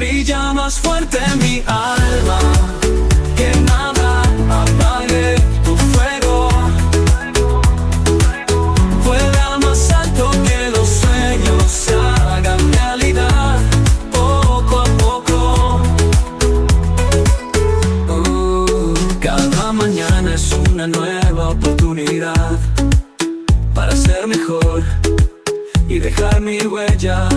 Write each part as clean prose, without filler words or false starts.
brilla más fuerte mi alma, que nada apague tu fuego. Vuela más alto que los sueños se hagan realidad, poco a poco. Cada mañana es una nueva oportunidad para ser mejor y dejar mi huella.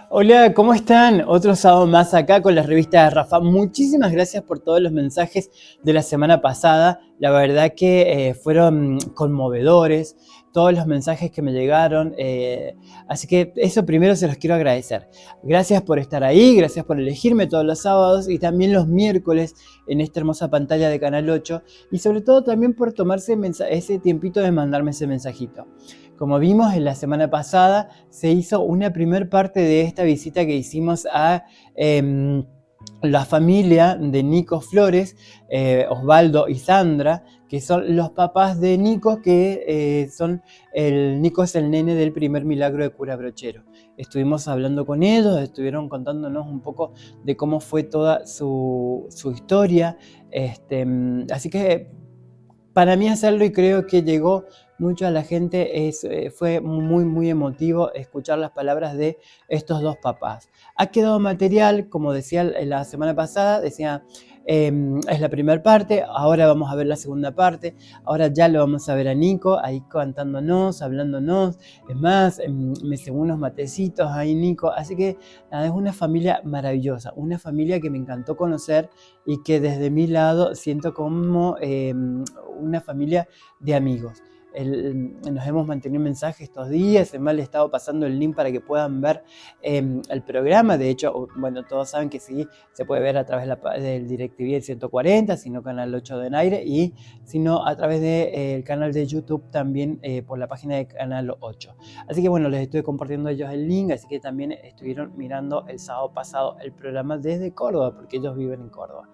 Hola, ¿cómo están? Otro sábado más acá con la revista de Rafa. Muchísimas gracias por todos los mensajes de la semana pasada. La verdad que fueron conmovedores todos los mensajes que me llegaron. Así que eso primero se los quiero agradecer. Gracias por estar ahí, gracias por elegirme todos los sábados y también los miércoles en esta hermosa pantalla de Canal 8. Y sobre todo también por tomarse ese tiempito de mandarme ese mensajito. Como vimos en la semana pasada, se hizo una primer parte de esta visita que hicimos a la familia de Nico Flores, Osvaldo y Sandra, que son los papás de Nico, que Nico es el nene del primer milagro de cura Brochero. Estuvimos hablando con ellos, estuvieron contándonos un poco de cómo fue toda su historia. Así que para mí hacerlo, y creo que llegó mucho a la gente, fue muy emotivo escuchar las palabras de estos dos papás. Ha quedado material, como decía la semana pasada, decía, es la primera parte, ahora vamos a ver la segunda parte, ahora ya lo vamos a ver a Nico, ahí cantándonos, hablándonos, es más, me cebó unos matecitos ahí Nico, así que nada, es una familia maravillosa, una familia que me encantó conocer y que desde mi lado siento como una familia de amigos. Nos hemos mantenido mensajes estos días, además le he estado pasando el link para que puedan ver el programa. De hecho, bueno, todos saben que sí, se puede ver a través del DirecTV 140, sino Canal 8 de Naire, y sino a través del canal de YouTube también por la página de Canal 8. Así que bueno, les estoy compartiendo ellos el link, así que también estuvieron mirando el sábado pasado el programa desde Córdoba, porque ellos viven en Córdoba.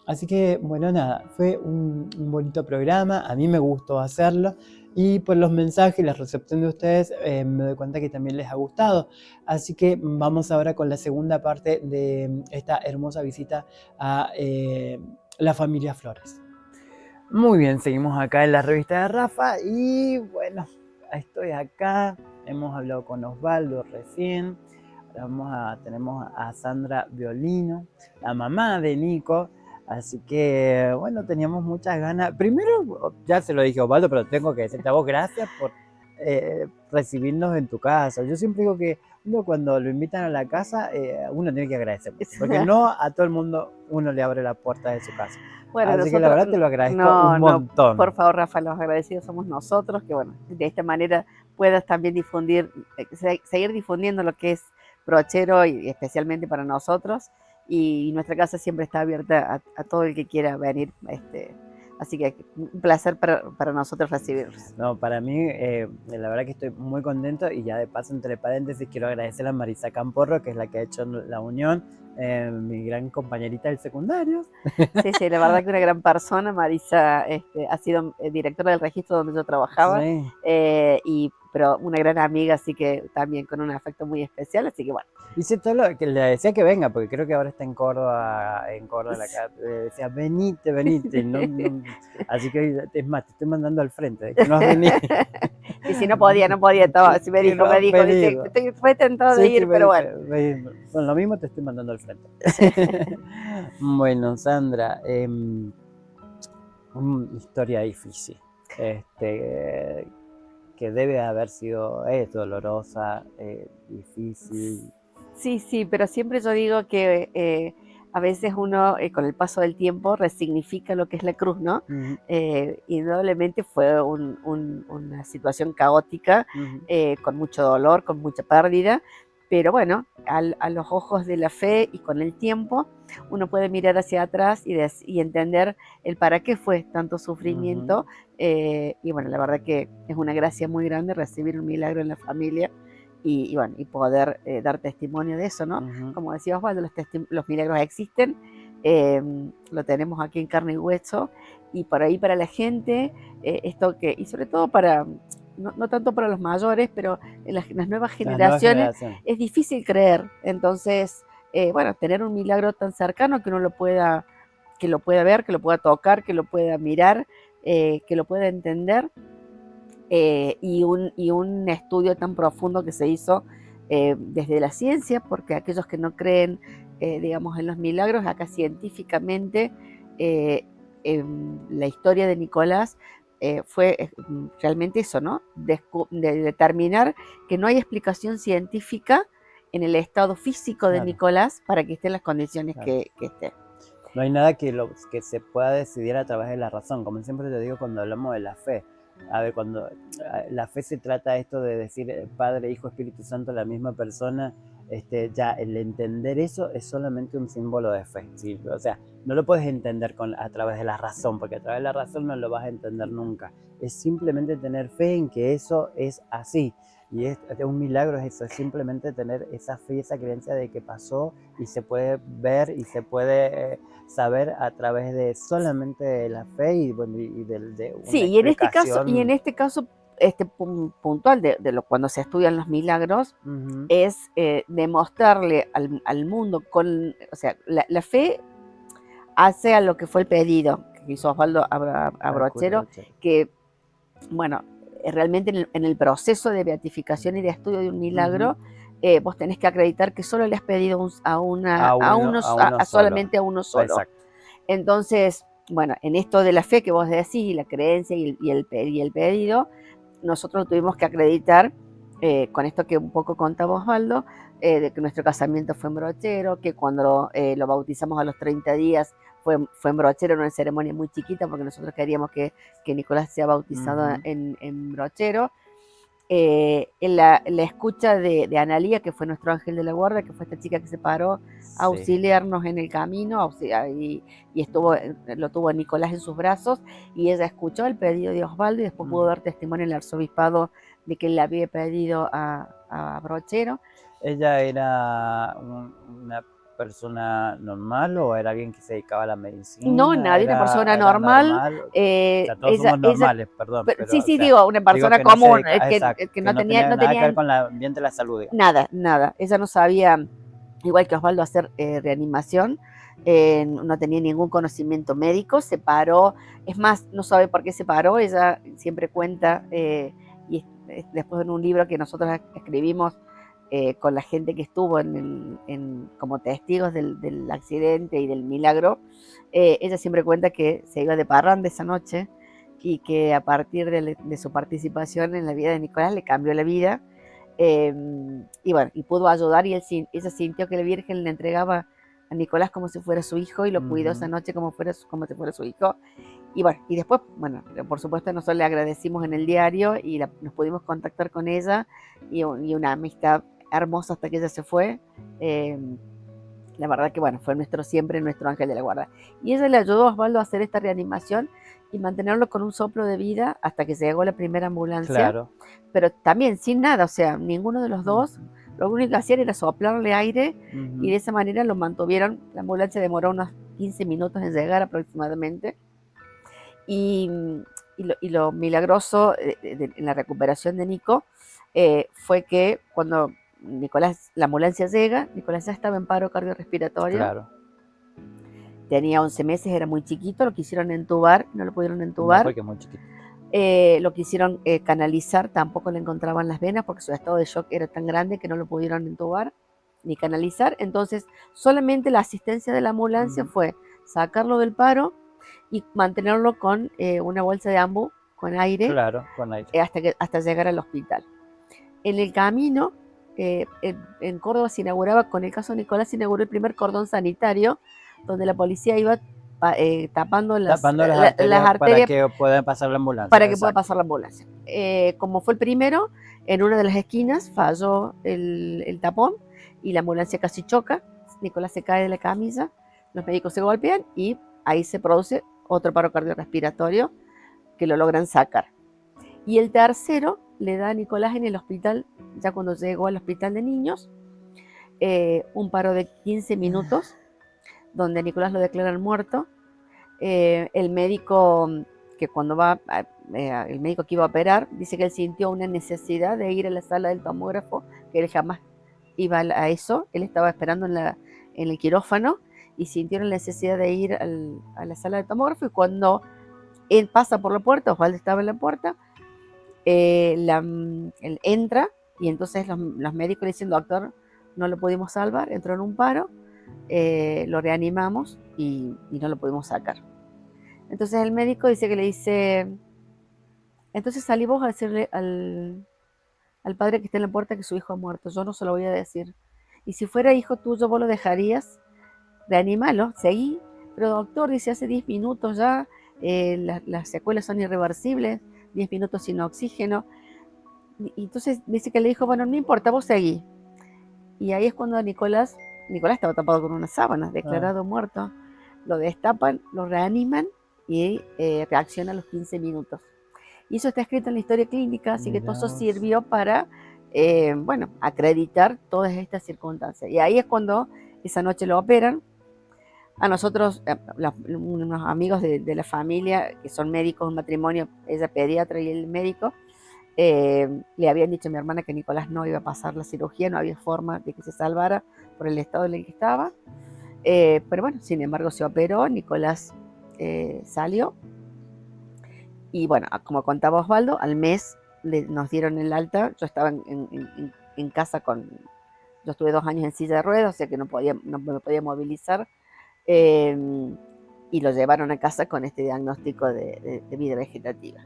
Así que bueno, nada, fue un bonito programa, a mí me gustó hacerlo y por los mensajes, la recepción de ustedes, me doy cuenta que también les ha gustado. Así que vamos ahora con la segunda parte de esta hermosa visita a la familia Flores. Muy bien, seguimos acá en la revista de Rafa y bueno, estoy acá, hemos hablado con Osvaldo recién, ahora tenemos a Sandra Violino, la mamá de Nico. Así que, bueno, teníamos muchas ganas. Primero, ya se lo dije a Osvaldo, pero tengo que decirte a vos gracias por recibirnos en tu casa. Yo siempre digo que uno cuando lo invitan a la casa, uno tiene que agradecer. Porque no a todo el mundo uno le abre la puerta de su casa. Bueno, así que la verdad te lo agradezco un montón. Por favor, Rafa, los agradecidos somos nosotros, que bueno, de esta manera puedas también seguir difundiendo lo que es Brochero y especialmente para nosotros. Y nuestra casa siempre está abierta a todo el que quiera venir, así que un placer para nosotros recibirlos. No, para mí, la verdad que estoy muy contento y ya de paso, entre paréntesis, quiero agradecer a Marisa Camporro, que es la que ha hecho la unión, mi gran compañerita del secundario. Sí, la verdad que una gran persona. Marisa ha sido directora del registro donde yo trabajaba, sí. Pero una gran amiga, así que también con un afecto muy especial, así que bueno. Dice todo lo que le decía que venga, porque creo que ahora está en Córdoba, le decía, venite, no, así que es más, te estoy mandando al frente, que no has venido. Y si no podía, todo, si me dijo, dice, estoy tentado de ir, pero bueno. Bueno, lo mismo te estoy mandando al frente. Bueno, Sandra, una historia difícil, que debe haber sido dolorosa, difícil. Sí, pero siempre yo digo que a veces uno con el paso del tiempo resignifica lo que es la cruz, ¿no? Uh-huh. Indudablemente fue una situación caótica, uh-huh. Con mucho dolor, con mucha pérdida, pero bueno, a los ojos de la fe y con el tiempo, uno puede mirar hacia atrás y entender el para qué fue tanto sufrimiento, uh-huh. Y bueno, la verdad que es una gracia muy grande recibir un milagro en la familia. Y bueno, y poder dar testimonio de eso, ¿no? Uh-huh. Como decía Osvaldo, los milagros existen, lo tenemos aquí en carne y hueso, y por ahí para la gente, y sobre todo para, no tanto para los mayores, pero en las nuevas generaciones es difícil creer. Entonces, bueno, tener un milagro tan cercano que uno que lo pueda ver, que lo pueda tocar, que lo pueda mirar, que lo pueda entender, y un estudio tan profundo que se hizo desde la ciencia, porque aquellos que no creen, digamos, en los milagros, acá científicamente, la historia de Nicolás fue realmente eso, ¿no? De determinar que no hay explicación científica en el estado físico de Claro, Nicolás para que esté en las condiciones claro. que esté. No hay nada que se pueda decidir a través de la razón, como siempre te digo cuando hablamos de la fe. A ver, cuando la fe se trata esto de decir Padre, Hijo, Espíritu Santo, la misma persona, ya el entender eso es solamente un símbolo de fe, ¿sí? O sea, no lo puedes entender a través de la razón, porque a través de la razón no lo vas a entender nunca. Es simplemente tener fe en que eso es así. Y es un milagro, es eso, es simplemente tener esa fe y esa creencia de que pasó y se puede ver y se puede saber a través de solamente la fe y, bueno, de una Sí, y en explicación. este caso puntual cuando se estudian los milagros, Ujú. es demostrarle al mundo o sea, la fe hace a lo que fue el pedido que hizo Osvaldo a Al cura Brochero, Rochero. que, bueno, realmente en el proceso de beatificación y de estudio de un milagro, vos tenés que acreditar que solo le has pedido A uno solo. solamente a uno solo. Exacto. Entonces, bueno, en esto de la fe que vos decís, y la creencia y el pedido, nosotros tuvimos que acreditar, con esto que un poco contaba Osvaldo, de que nuestro casamiento fue en Brochero, que cuando lo bautizamos a los 30 días fue en Brochero, en una ceremonia muy chiquita, porque nosotros queríamos que Nicolás sea bautizado en Brochero. En la escucha de Analía, que fue nuestro ángel de la guarda, que fue esta chica que se paró a Sí. auxiliarnos en el camino, y lo tuvo a Nicolás en sus brazos, y ella escuchó el pedido de Osvaldo y después pudo dar testimonio en el arzobispado de que le había pedido a Brochero. ¿Ella era una persona normal o era alguien que se dedicaba a la medicina? No, nadie, una persona Era normal. normal. O sea, todos somos normales, perdón. Pero, Sí, o sí, sea, digo, una persona que no se común, exacto, que que no no tenía no nada que ver tenía con el ambiente de la salud, digamos. nada. Ella no sabía, igual que Osvaldo, hacer reanimación. No tenía ningún conocimiento médico, se paró, es más, no sabe por qué se paró. Ella siempre cuenta, y después en un libro que nosotros escribimos con la gente que estuvo como testigos del accidente y del milagro, ella siempre cuenta que se iba de parranda esa noche y que a partir de su participación en la vida de Nicolás le cambió la vida. Y bueno, y pudo ayudar, y ella sintió que la Virgen le entregaba a Nicolás como si fuera su hijo, y lo cuidó esa noche como si fuera su hijo. Y bueno, y después, bueno, por supuesto nosotros le agradecimos en el diario y nos pudimos contactar con ella, y una amistad hermosa hasta que ella se fue. La verdad que, bueno, fue siempre nuestro ángel de la guarda. Y ella le ayudó a Osvaldo a hacer esta reanimación y mantenerlo con un soplo de vida hasta que llegó la primera ambulancia. Claro. Pero también sin nada, o sea, ninguno de los dos, lo único que hacían era soplarle aire, y de esa manera lo mantuvieron. La ambulancia demoró unos 15 minutos en llegar aproximadamente. Y lo milagroso en la recuperación de Nico fue que cuando la ambulancia llega, Nicolás ya estaba en paro cardiorrespiratorio. Claro. Tenía 11 meses, era muy chiquito, lo quisieron entubar, no lo pudieron entubar. No, porque es muy chiquito. Lo quisieron canalizar, tampoco le encontraban las venas porque su estado de shock era tan grande que no lo pudieron entubar ni canalizar. Entonces, solamente la asistencia de la ambulancia fue sacarlo del paro y mantenerlo con una bolsa de ambu con aire, claro, con aire. hasta llegar al hospital. En el camino, en Córdoba se inauguraba, con el caso de Nicolás, se inauguró el primer cordón sanitario, donde la policía iba tapando las arterias para que pueda pasar la ambulancia. Para que pueda pasar la ambulancia. Como fue el primero, en una de las esquinas falló el tapón y la ambulancia casi choca. Nicolás se cae de la camilla, los médicos se golpean y ahí se produce otro paro cardiorrespiratorio que lo logran sacar. Y el tercero le da a Nicolás en el hospital, ya cuando llegó al hospital de niños, un paro de 15 minutos, donde a Nicolás lo declaran muerto. El médico que el médico que iba a operar dice que él sintió una necesidad de ir a la sala del tomógrafo, que él jamás iba a eso. Él estaba esperando en en el quirófano y sintieron la necesidad de ir a la sala de tomógrafo, y cuando él pasa por la puerta, Osvaldo estaba en la puerta, él entra, y entonces los médicos le dicen: doctor, no lo pudimos salvar, entró en un paro, lo reanimamos y no lo pudimos sacar. Entonces el médico dice que le dice: entonces salí vos a decirle al padre que está en la puerta que su hijo ha muerto. Yo no se lo voy a decir. Y si fuera hijo tuyo, vos lo dejarías, reanimalo, seguí. Pero doctor, dice, hace 10 minutos ya, las secuelas son irreversibles, 10 minutos sin oxígeno. Y entonces dice que le dijo: bueno, no importa, vos seguí. Y ahí es cuando Nicolás estaba tapado con unas sábanas, declarado muerto. Lo destapan, lo reaniman y reacciona a los 15 minutos. Y eso está escrito en la historia clínica, así que todo eso sirvió para, bueno, acreditar todas estas circunstancias. Y ahí es cuando esa noche lo operan. A nosotros, unos amigos de la familia, que son médicos, un matrimonio, ella pediatra y el médico, le habían dicho a mi hermana que Nicolás no iba a pasar la cirugía, no había forma de que se salvara por el estado en el que estaba. Pero bueno, sin embargo se operó, Nicolás salió. Y bueno, como contaba Osvaldo, al mes nos dieron el alta. Yo estaba en casa yo estuve 2 años en silla de ruedas, o sea que no me podía movilizar. Y lo llevaron a casa con este diagnóstico de vida vegetativa.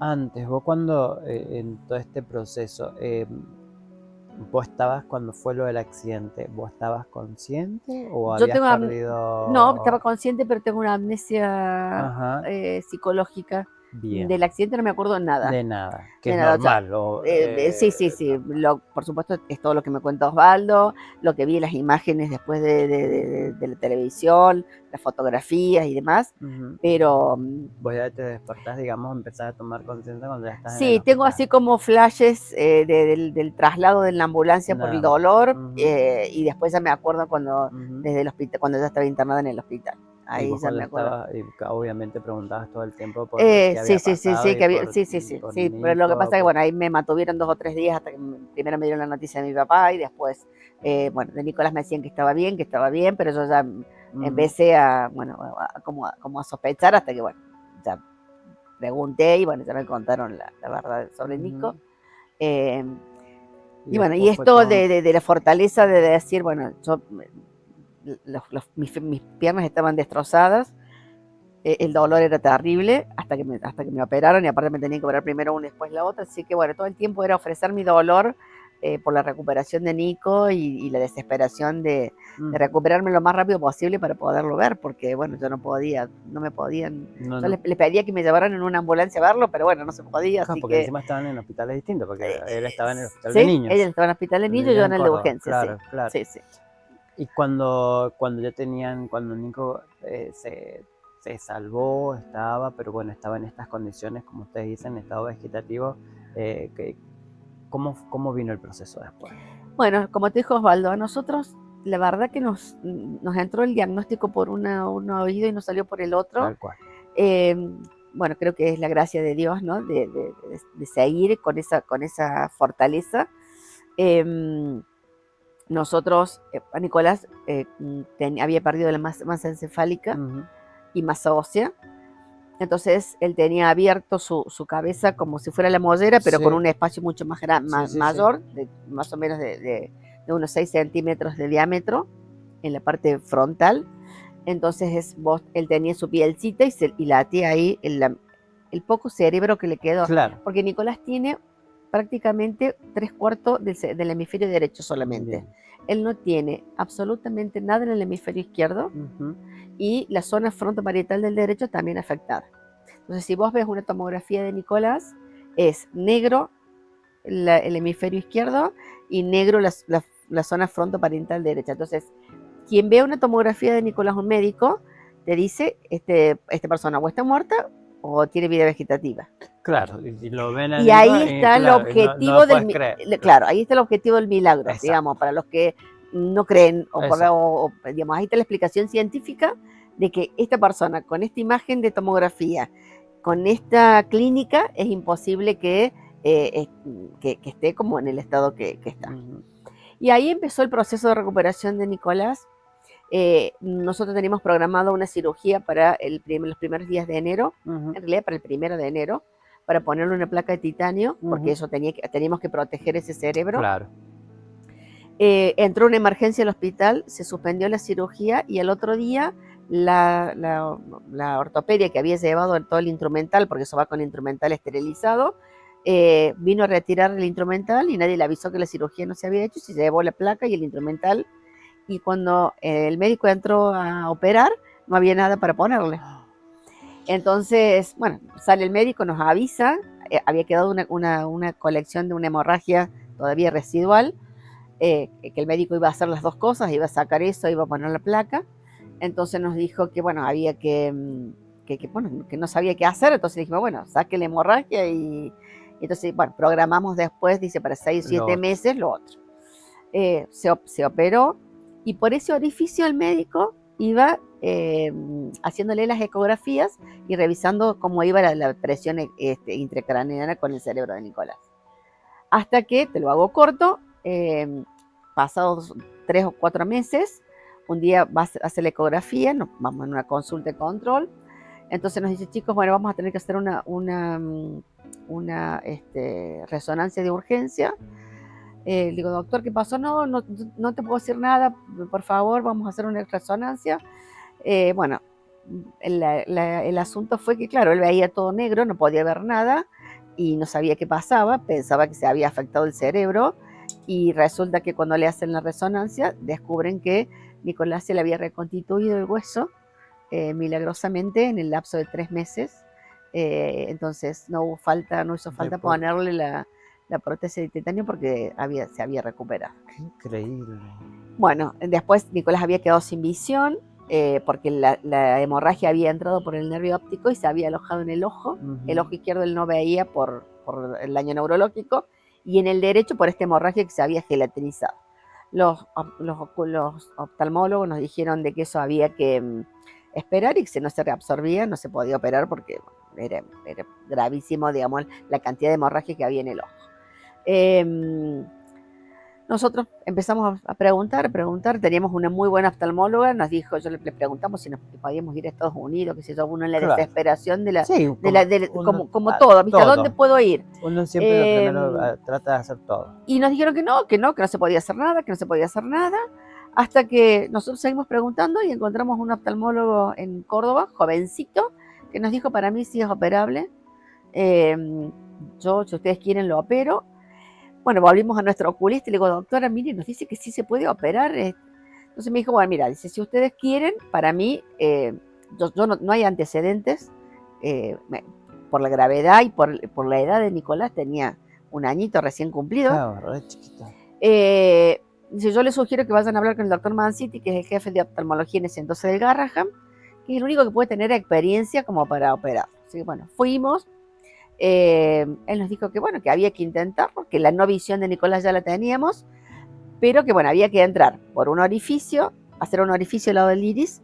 Antes, vos cuando en todo este proceso, vos estabas, cuando fue lo del accidente, ¿vos estabas consciente o habías perdido? No, estaba consciente, pero tengo una amnesia psicológica. Bien. Del accidente no me acuerdo nada. De nada, que es normal. Sí. Por supuesto, es todo lo que me cuenta Osvaldo, lo que vi en las imágenes después de la televisión, las fotografías y demás. Pero vos ya te despertás, digamos, empezás a tomar conciencia cuando ya estás en el sí, tengo así como flashes del traslado de la ambulancia por el dolor, y después ya me acuerdo desde el hospital, cuando ya estaba internada en el hospital. Ahí ya me acuerdo. Y obviamente preguntabas todo el tiempo por qué había pasado. Sí, pero lo que pasa es que bueno, ahí me mantuvieron 2 o 3 días hasta que primero me dieron la noticia de mi papá, y después, bueno, de Nicolás me decían que estaba bien, pero yo ya empecé a sospechar, hasta que bueno, ya pregunté y bueno, ya me contaron la verdad sobre Nico. Y bueno, y esto de la fortaleza de decir, bueno, mis piernas estaban destrozadas, el dolor era terrible hasta que me operaron, y aparte me tenían que operar primero una y después la otra, así que bueno, todo el tiempo era ofrecer mi dolor por la recuperación de Nico, y la desesperación de recuperarme lo más rápido posible para poderlo ver, porque bueno, yo no me podían, yo les pedía que me llevaran en una ambulancia a verlo, pero bueno, no se podía. Así porque encima estaban en hospitales distintos, porque él estaba en el hospital de niños. Ella estaba en el hospital de niños y yo en el de urgencia. Claro. Sí. Y cuando Nico se salvó, estaba en estas condiciones, como ustedes dicen, estado vegetativo, ¿cómo vino el proceso después? Bueno, como te dijo Osvaldo, a nosotros la verdad que nos entró el diagnóstico por un oído y nos salió por el otro. Tal cual. Bueno, creo que es la gracia de Dios, ¿no? De seguir con esa fortaleza. Nosotros, Nicolás había perdido la masa encefálica y masa ósea. Entonces él tenía abierto su cabeza como si fuera la mollera, pero con un espacio mucho más mayor, más o menos de unos 6 centímetros de diámetro en la parte frontal. Entonces él tenía su pielcita y latía ahí el poco cerebro que le quedó. Claro. Porque Nicolás tiene prácticamente 3/4 del hemisferio derecho solamente. Bien. Él no tiene absolutamente nada en el hemisferio izquierdo, y la zona frontoparietal del derecho también afectada. Entonces, si vos ves una tomografía de Nicolás, es negro el hemisferio izquierdo y negro la zona frontoparietal derecha. Entonces, quien ve una tomografía de Nicolás, un médico, te dice, esta persona o está muerta o tiene vida vegetativa. Claro, y lo ven y ahí está el objetivo ahí está el objetivo del milagro. Exacto. Digamos, para los que no creen, digamos, ahí está la explicación científica de que esta persona con esta imagen de tomografía, con esta clínica, es imposible que esté como en el estado que está. Y ahí empezó el proceso de recuperación de Nicolás. Nosotros teníamos programado una cirugía para los primeros días de enero, Ujú. en realidad para el 1 de enero, para ponerle una placa de titanio, porque Ujú. eso teníamos que proteger ese cerebro. Claro. Entró una emergencia al hospital, se suspendió la cirugía y el otro día la ortopedia que había llevado todo el instrumental, porque eso va con instrumental esterilizado, vino a retirar el instrumental y nadie le avisó que la cirugía no se había hecho y se llevó la placa y el instrumental. Y cuando el médico entró a operar, no había nada para ponerle. Entonces, bueno, sale el médico, nos avisa, había quedado una colección de una hemorragia todavía residual, que el médico iba a hacer las dos cosas, iba a sacar eso, iba a poner la placa. Entonces nos dijo que, bueno, había que no sabía qué hacer, entonces dijimos, bueno, saque la hemorragia y entonces, bueno, programamos después, dice, para 6 o 7 meses lo otro. Se operó y por ese orificio el médico iba haciéndole las ecografías y revisando cómo iba la presión intracraneana con el cerebro de Nicolás. Hasta que, te lo hago corto, pasados 3 o 4 meses, un día va a hacer la ecografía, nos vamos a una consulta de control, entonces nos dice, chicos, bueno, vamos a tener que hacer una resonancia de urgencia. Le digo, doctor, ¿qué pasó? No te puedo decir nada, por favor, vamos a hacer una resonancia. Bueno, el asunto fue que, claro, él veía todo negro, no podía ver nada y no sabía qué pasaba, pensaba que se había afectado el cerebro y resulta que cuando le hacen la resonancia descubren que Nicolás se le había reconstituido el hueso milagrosamente en el lapso de 3 meses. Entonces no hizo falta ponerle la prótesis de titanio porque se había recuperado. Qué increíble. Bueno, después Nicolás había quedado sin visión porque la hemorragia había entrado por el nervio óptico y se había alojado en el ojo. Ujú. El ojo izquierdo él no veía por el daño neurológico y en el derecho por esta hemorragia que se había gelatinizado. Los oftalmólogos nos dijeron de que eso había que esperar y que si no se reabsorbía no se podía operar porque era gravísimo, digamos, la cantidad de hemorragia que había en el ojo. Nosotros empezamos a preguntar, teníamos una muy buena oftalmóloga, nos dijo, le preguntamos si nos podíamos ir a Estados Unidos, que sé yo, uno en la desesperación de Sí, como todo, ¿viste? ¿A dónde puedo ir? Uno siempre lo primero trata de hacer todo. Y nos dijeron que no se podía hacer nada, hasta que nosotros seguimos preguntando y encontramos un oftalmólogo en Córdoba, jovencito, que nos dijo, para mí sí es operable, yo, si ustedes quieren, lo opero. Bueno, volvimos a nuestro oculista y le digo, doctora, mire, nos dice que sí se puede operar. Entonces me dijo, bueno, mira, dice, si ustedes quieren, para mí, no hay antecedentes, por la gravedad y por la edad de Nicolás, tenía 1 añito recién cumplido. Claro, re chiquita. Dice, yo les sugiero que vayan a hablar con el doctor Manciti, que es el jefe de oftalmología en ese entonces del Garraham, que es el único que puede tener experiencia como para operar. Así que bueno, fuimos. Él nos dijo que bueno, que había que intentarlo, que la no visión de Nicolás ya la teníamos, pero que bueno, había que entrar por un orificio, hacer un orificio al lado del iris,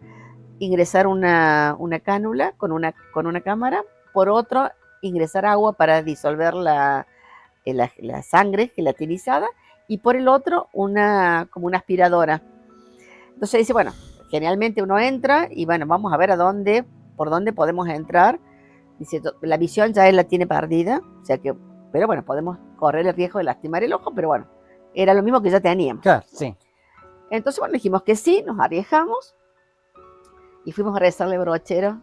ingresar una cánula con una cámara, por otro ingresar agua para disolver la sangre gelatinizada y por el otro como una aspiradora. Entonces dice, bueno, generalmente uno entra y bueno, vamos a ver por dónde podemos entrar. Dice, la visión ya él la tiene perdida, o sea que, pero bueno, podemos correr el riesgo de lastimar el ojo, pero bueno, era lo mismo que ya teníamos. Claro, sí. Entonces, bueno, dijimos que sí, nos arriesgamos y fuimos a rezarle brochero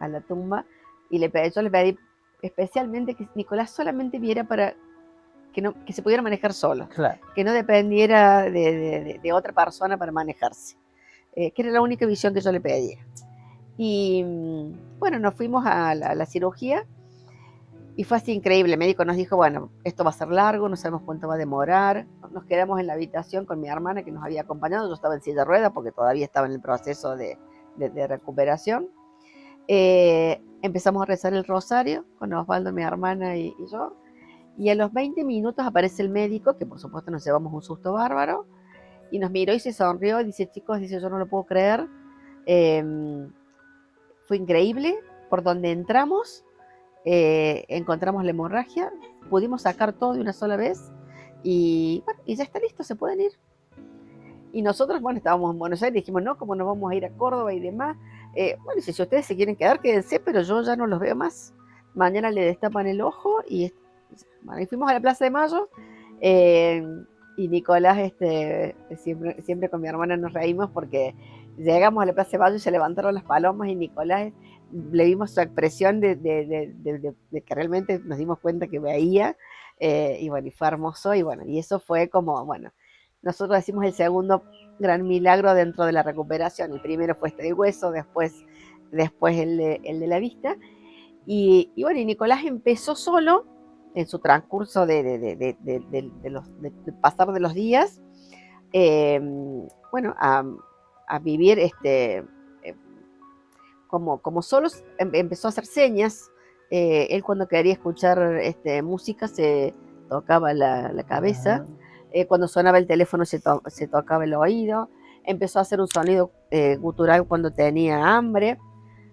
a la tumba y yo le pedí especialmente que Nicolás solamente viera para que se pudiera manejar solo, Claro. que no dependiera de otra persona para manejarse, que era la única visión que yo le pedía. Y bueno, nos fuimos a la cirugía y fue así increíble. El médico nos dijo, bueno, esto va a ser largo, no sabemos cuánto va a demorar. Nos quedamos en la habitación con mi hermana que nos había acompañado. Yo estaba en silla de ruedas porque todavía estaba en el proceso de recuperación. Empezamos a rezar el rosario con Osvaldo, mi hermana y yo. Y a los 20 minutos aparece el médico, que por supuesto nos llevamos un susto bárbaro, y nos miró y se sonrió y dice, chicos, dice, yo no lo puedo creer. Fue increíble, por donde entramos, encontramos la hemorragia, pudimos sacar todo de una sola vez, y bueno, y ya está listo, se pueden ir. Y nosotros, bueno, estábamos en Buenos Aires, dijimos, no, ¿cómo nos vamos a ir a Córdoba y demás? Bueno, dice, si ustedes se quieren quedar, quédense, pero yo ya no los veo más. Mañana le destapan el ojo bueno, y fuimos a la Plaza de Mayo. eh, y Nicolás, siempre con mi hermana nos reímos porque llegamos a la Plaza de Mayo y se levantaron las palomas y Nicolás le vimos su expresión de que realmente nos dimos cuenta que veía. Y bueno, y fue hermoso y bueno, y eso fue como, bueno, nosotros decimos el segundo gran milagro dentro de la recuperación. El primero fue este de hueso, después el de la vista. Y bueno, y Nicolás empezó solo en su transcurso de pasar de los días, eh, bueno, a vivir como solos, empezó a hacer señas. Él cuando quería escuchar música se tocaba la cabeza. Cuando sonaba el teléfono se tocaba el oído. Empezó a hacer un sonido gutural cuando tenía hambre.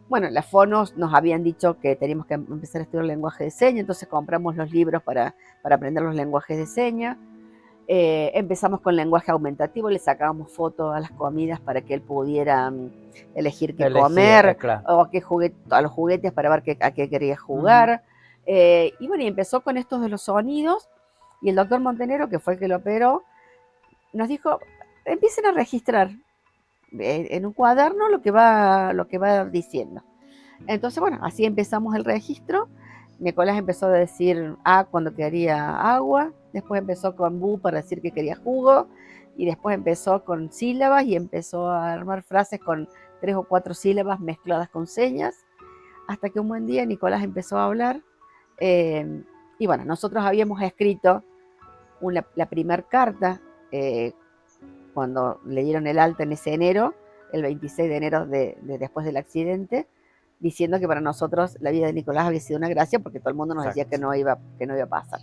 Bueno, las fonos nos habían dicho que teníamos que empezar a estudiar el lenguaje de señas, entonces compramos los libros para aprender los lenguajes de señas. Empezamos con lenguaje aumentativo, le sacábamos fotos a las comidas para que él pudiera elegir qué comer, claro. o a los juguetes para ver a qué quería jugar. Y bueno, y empezó con estos de los sonidos, y el doctor Montenegro, que fue el que lo operó, nos dijo, empiecen a registrar en un cuaderno lo que va diciendo. Entonces, bueno, así empezamos el registro. Nicolás empezó a decir A cuando quería agua, después empezó con Bu para decir que quería jugo, y después empezó con sílabas y empezó a armar frases con 3 o 4 sílabas mezcladas con señas, hasta que un buen día Nicolás empezó a hablar. Y bueno, nosotros habíamos escrito la primera carta cuando le dieron el alta en ese enero, el 26 de enero después del accidente, diciendo que para nosotros la vida de Nicolás había sido una gracia porque todo el mundo nos decía que no iba a pasar.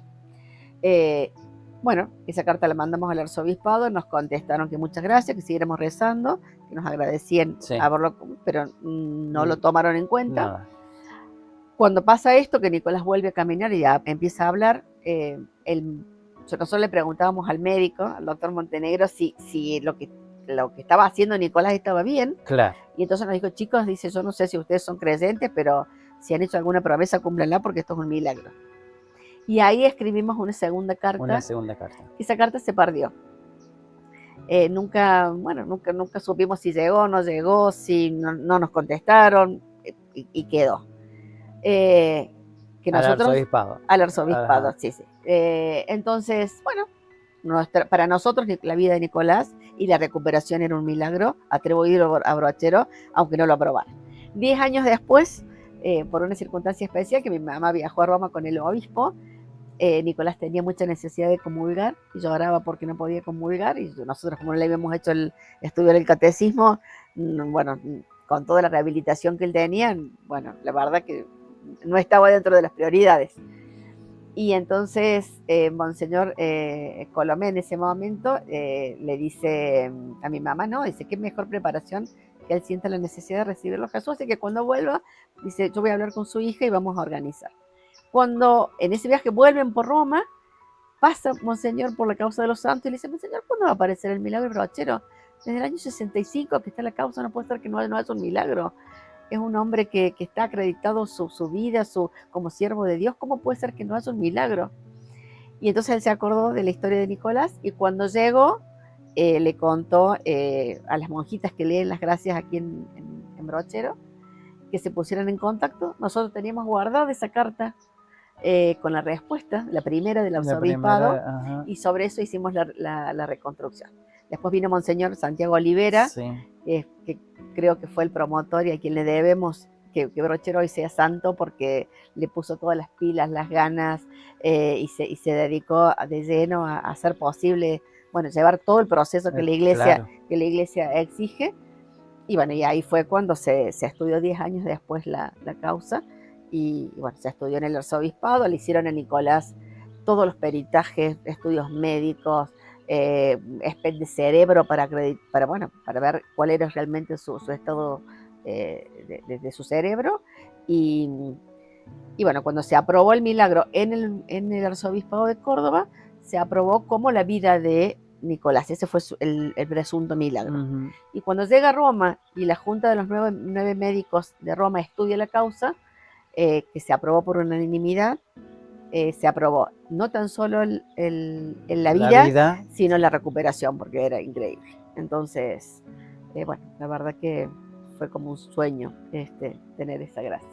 Bueno, esa carta la mandamos al arzobispado, nos contestaron que muchas gracias, que siguiéramos rezando, que nos agradecían haberlo, pero no lo tomaron en cuenta. Nada. Cuando pasa esto, que Nicolás vuelve a caminar y ya empieza a hablar, nosotros le preguntábamos al médico, al doctor Montenegro, si lo que estaba haciendo Nicolás estaba bien. Claro. Y entonces nos dijo, chicos, dice, yo no sé si ustedes son creyentes, pero si han hecho alguna promesa, cúmplanla porque esto es un milagro. Y ahí escribimos una segunda carta. Esa carta se perdió. Nunca supimos si llegó o no llegó, si no nos contestaron, y quedó. Que nosotros, al arzobispado, sí. Entonces, bueno, para nosotros la vida de Nicolás y la recuperación era un milagro, atribuido a Brochero, aunque no lo aprobaran. 10 años después, por una circunstancia especial, que mi mamá viajó a Roma con el obispo, Nicolás tenía mucha necesidad de comulgar y lloraba porque no podía comulgar, y nosotros, como no le habíamos hecho el estudio del catecismo, bueno, con toda la rehabilitación que él tenía, bueno, la verdad que no estaba dentro de las prioridades. Y entonces Monseñor Colomé en ese momento le dice a mi mamá, no, dice, qué mejor preparación que él sienta la necesidad de recibirlo a Jesús, así que cuando vuelva, dice, yo voy a hablar con su hija y vamos a organizar. Cuando en ese viaje vuelven por Roma, pasa Monseñor por la causa de los santos y le dice, Monseñor, ¿cuándo va a aparecer el milagro de Brochero? Desde el año 65 que está la causa, no puede ser que no haya un milagro. Es un hombre que está acreditado su vida como siervo de Dios. ¿Cómo puede ser que no haya un milagro? Y entonces él se acordó de la historia de Nicolás, y cuando llegó le contó a las monjitas que leen las gracias aquí en Brochero que se pusieran en contacto. Nosotros teníamos guardada esa carta con la respuesta, la primera del arzobispado, y sobre eso hicimos la reconstrucción. Después vino Monseñor Santiago Olivera, que creo que fue el promotor y a quien le debemos que Brochero hoy sea santo, porque le puso todas las pilas, las ganas, y se dedicó de lleno a hacer posible, bueno, llevar todo el proceso que la iglesia exige. Y bueno, y ahí fue cuando se estudió 10 años después la causa, y bueno, se estudió en el arzobispado, le hicieron a Nicolás todos los peritajes, estudios médicos, SPECT de cerebro para ver cuál era realmente su estado de su cerebro. Y bueno, cuando se aprobó el milagro en el arzobispado de Córdoba, se aprobó como la vida de Nicolás. Ese fue el presunto milagro. Ujú. Y cuando llega a Roma y la Junta de los nueve médicos de Roma estudia la causa, que se aprobó por unanimidad, se aprobó no tan solo la vida, sino la recuperación, porque era increíble. Entonces, bueno, la verdad que fue como un sueño tener esa gracia.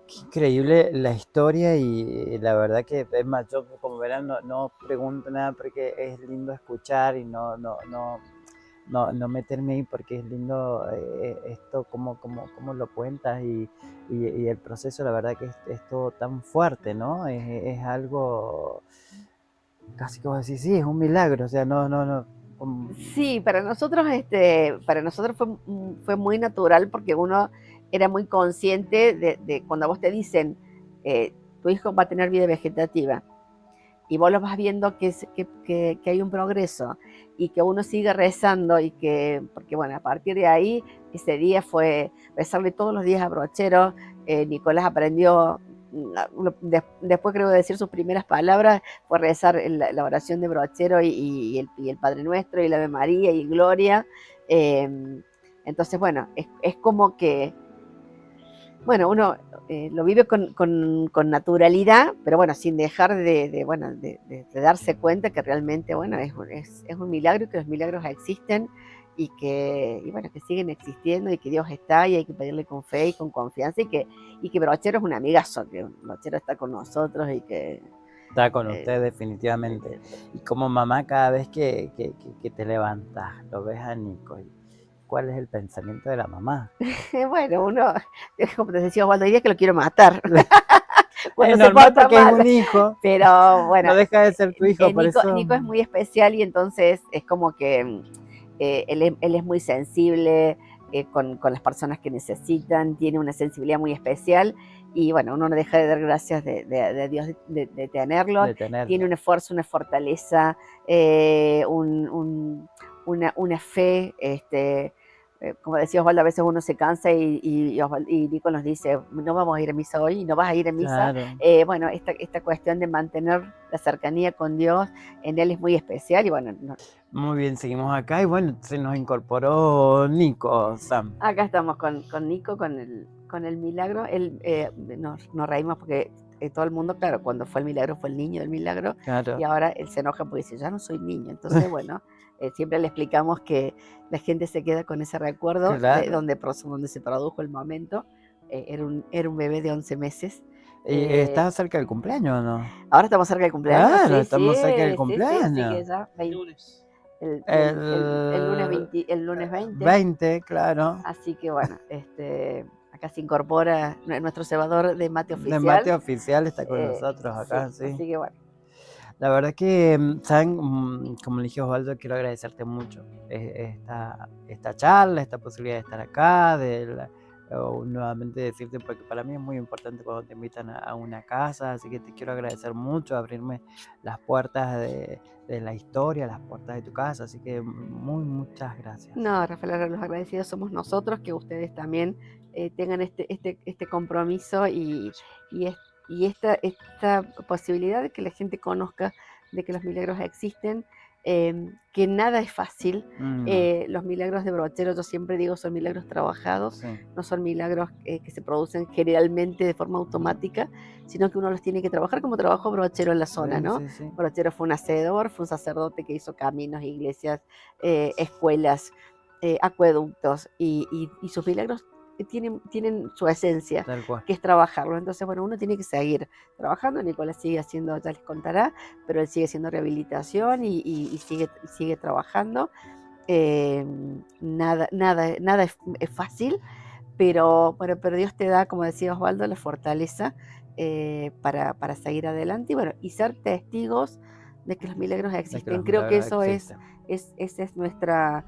Qué increíble la historia y la verdad que es más, yo como verán no pregunto nada porque es lindo escuchar y no meterme ahí porque es lindo esto como lo cuentas y el proceso, la verdad que es todo tan fuerte, ¿no? Es algo casi como decir, sí, es un milagro, o sea, no. Sí, para nosotros fue muy natural porque uno era muy consciente de cuando a vos te dicen, tu hijo va a tener vida vegetativa, y vos lo vas viendo que hay un progreso y que uno sigue rezando porque bueno, a partir de ahí, ese día fue rezarle todos los días a Brochero. Nicolás aprendió, después creo de decir sus primeras palabras, fue rezar la oración de Brochero y el Padre Nuestro y la Ave María y Gloria. Entonces, bueno, es como que, bueno, uno lo vive con naturalidad, pero bueno, sin dejar de darse cuenta que realmente, bueno, es un milagro y que los milagros existen bueno, que siguen existiendo y que Dios está y hay que pedirle con fe y con confianza y que Brochero es un amigazo, que Brochero está con nosotros y que... Está con usted definitivamente. Y como mamá, cada vez que te levantas, lo ves a Nico, ¿cuál es el pensamiento de la mamá? Bueno, uno, como te decía Osvaldo, diría que lo quiero matar. Cuando Es se normal porta porque mal. es un hijo. Pero bueno, No deja de ser tu hijo, por eso. Nico es muy especial y entonces es como que él es muy sensible con las personas que necesitan, tiene una sensibilidad muy especial y bueno, uno no deja de dar gracias de Dios de tenerlo. De tenerlo. Tiene un esfuerzo, una fortaleza, una fe, como decía Osvaldo, a veces uno se cansa y Nico nos dice, no vamos a ir a misa hoy, no vas a ir a misa. Claro. Bueno, esta cuestión de mantener la cercanía con Dios en él es muy especial y bueno. Muy bien, seguimos acá y bueno, se nos incorporó Nico, Sam. Acá estamos con Nico, con el milagro. Nos reímos porque todo el mundo, claro, cuando fue el milagro fue el niño del milagro. Claro. Y ahora él se enoja porque dice, ya no soy niño. Entonces, bueno, siempre le explicamos que la gente se queda con ese recuerdo, claro, de donde se produjo el momento. Era un bebé de 11 meses. ¿Y estás cerca del cumpleaños o no? Ahora estamos cerca del cumpleaños. Claro, sí, estamos cerca del sí, cumpleaños. Sí, ya, el lunes 20. 20, claro. Así que bueno, acá se incorpora nuestro cebador de mate oficial. De mate oficial está con nosotros acá, sí. Así que bueno. La verdad que, ¿saben? Como le dije a Osvaldo, quiero agradecerte mucho esta charla, esta posibilidad de estar acá, nuevamente decirte, porque para mí es muy importante cuando te invitan a una casa, así que te quiero agradecer mucho, abrirme las puertas de la historia, las puertas de tu casa, así que muchas gracias. No, Rafael, los agradecidos somos nosotros, que ustedes también tengan este compromiso y esta posibilidad de que la gente conozca de que los milagros existen, que nada es fácil. Los milagros de Brochero, yo siempre digo, son milagros trabajados, sí. No son milagros que se producen generalmente de forma automática, sino que uno los tiene que trabajar como trabajó Brochero en la zona, sí, ¿no? Sí, sí. Brochero fue un hacedor, fue un sacerdote que hizo caminos, iglesias, escuelas, acueductos, y sus milagros tienen su esencia, que es trabajarlo. Entonces, bueno, uno tiene que seguir trabajando. Nicolás sigue haciendo, ya les contará, pero él sigue haciendo rehabilitación y sigue trabajando. Nada es fácil, pero Dios te da, como decía Osvaldo, la fortaleza para seguir adelante y bueno, y ser testigos de que los milagros existen. Creo que eso esa es nuestra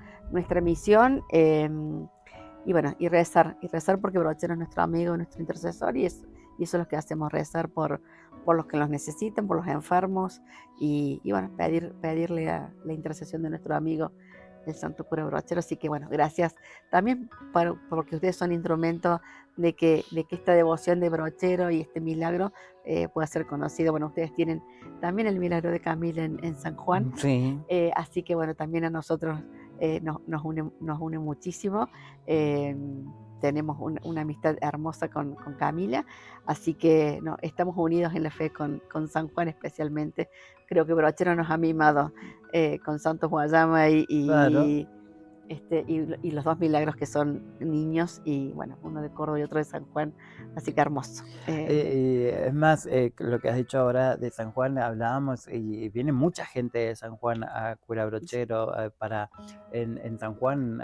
misión. Y bueno, y rezar porque Brochero es nuestro amigo, nuestro intercesor, y eso es lo que hacemos, rezar por los que los necesitan, por los enfermos, y bueno, pedirle la intercesión de nuestro amigo el Santo Cura Brochero. Así que bueno, gracias también porque ustedes son instrumentos de que esta devoción de Brochero y este milagro pueda ser conocido. Bueno, ustedes tienen también el milagro de Camila en San Juan, Sí. así que bueno, también a nosotros nos une muchísimo. Tenemos una amistad hermosa con Camila, así que no, estamos unidos en la fe con San Juan especialmente. Creo que Brochero nos ha mimado con Santos Guayama Claro. y los dos milagros que son niños, y bueno, uno de Córdoba y otro de San Juan, así que hermoso. Y es más, lo que has dicho ahora de San Juan, hablábamos y viene mucha gente de San Juan a Cura Brochero. En San Juan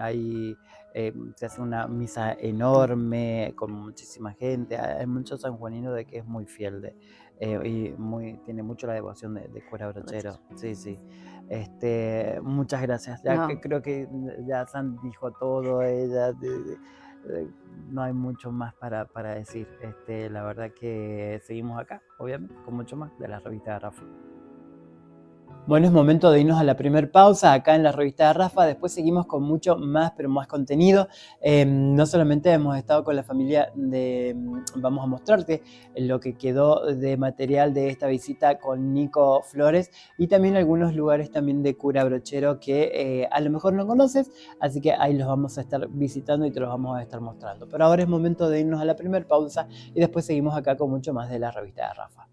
se hace una misa enorme con muchísima gente. Hay muchos sanjuaninos de que es muy fiel tiene mucho la devoción de Cura Brochero. Sí, sí. Muchas gracias. Ya No. que creo que ya San dijo todo. No hay mucho más para decir. La verdad que seguimos acá, obviamente, con mucho más de la revista de Rafa. Bueno, es momento de irnos a la primer pausa acá en la revista de Rafa. Después seguimos con mucho más, pero más contenido. No solamente hemos estado con la familia vamos a mostrarte lo que quedó de material de esta visita con Nico Flores, y también algunos lugares también de Cura Brochero que a lo mejor no conoces, así que ahí los vamos a estar visitando y te los vamos a estar mostrando. Pero ahora es momento de irnos a la primer pausa y después seguimos acá con mucho más de la revista de Rafa.